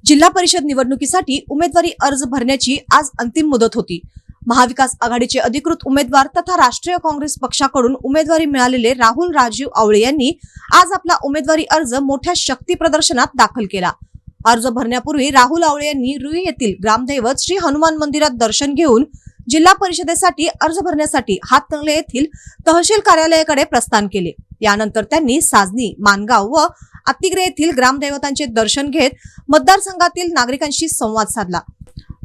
जिल्हा परिषद निवडणुकीसाठी उमेदवारी अर्ज भरण्याची आज अंतिम मुदत होती। महाविकास आघाडीचे अधिकृत उमेदवार तथा राष्ट्रीय काँग्रेस पक्षाकडून उमेदवारी मिळालेले राहुल राजीव आवळे यांनी आज आपला उमेदवारी अर्ज मोठ्या शक्ती प्रदर्शनात दाखल केला। अर्ज भरण्यापूर्वी राहुल आवळे यांनी रुई येथील ग्रामदैवत श्री हनुमान मंदिरात दर्शन घेऊन जिल्हा परिषदेसाठी अर्ज भरण्यासाठी हातकणंगले येथील तहसील कार्यालयाकडे प्रस्थान केले। यानंतर त्यांनी साजनी, मानगाव व आत्तिग्रे येथील ग्रामदैवतांचे दर्शन घेत मतदारसंघातील नागरिकांशी संवाद साधला।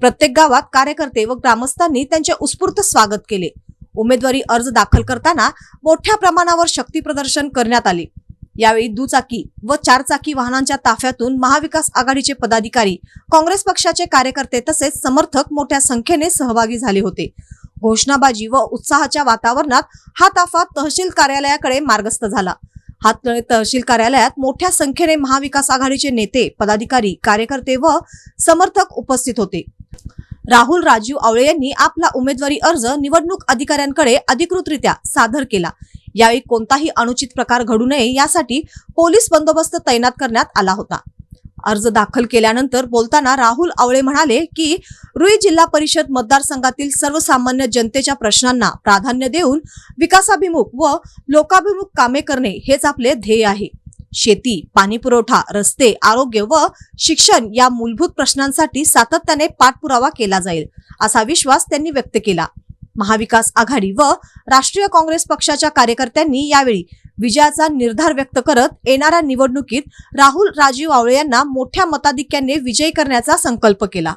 प्रत्येक गावात कार्यकर्ते व ग्रामस्थांनी त्यांचे उत्स्फूर्त स्वागत केले। उमेदवारी अर्ज दाखल करताना मोठ्या प्रमाणावर शक्ती प्रदर्शन करण्यात आले। यावेळी दुचाकी व चारचाकी वाहनांच्या ताफ्यातून महाविकास आघाडीचे पदाधिकारी, काँग्रेस पक्षाचे कार्यकर्ते तसेच समर्थक मोठ्या संख्येने सहभागी झाले होते। घोषणाबाजी व उत्साहाच्या वातावरणात हा ताफा तहसील कार्यालयाकडे मार्गस्थ झाला। हातकणंगले तहसील कार्यालयात मोठ्या संख्येने महाविकास आघाडीचे नेते, पदाधिकारी, कार्यकर्ते व समर्थक उपस्थित होते। राहुल राजीव आवळे यांनी आपला उमेदवारी अर्ज निवडणूक अधिकाऱ्यांकडे अधिकृतरित्या सादर केला। यावेळी कोणताही अनुचित प्रकार घडू नये यासाठी पोलीस बंदोबस्त तैनात करण्यात आला होता। अर्ज दाखल केल्यानंतर बोलताना राहुल आवळे म्हणाले की रुई जिल्हा परिषद मतदारसंघातील सर्वसामान्य जनतेच्या प्रश्नांना प्राधान्य देऊन विकासाभिमुख व लोकाभिमुख कामे करणे हेच आपले ध्येय आहे। शेती, पाणी पुरवठा, रस्ते, आरोग्य व शिक्षण या मूलभूत प्रश्नांसाठी सातत्याने पाठपुरावा केला जाईल असा विश्वास त्यांनी व्यक्त केला। महाविकास आघाडी व राष्ट्रीय काँग्रेस पक्षाच्या कार्यकर्त्यांनी यावेळी विजयाचा निर्धार व्यक्त करत येणाऱ्या निवडणुकीत राहुल राजीव आवळे यांना मोठ्या मताधिक्याने विजयी करण्याचा संकल्प केला।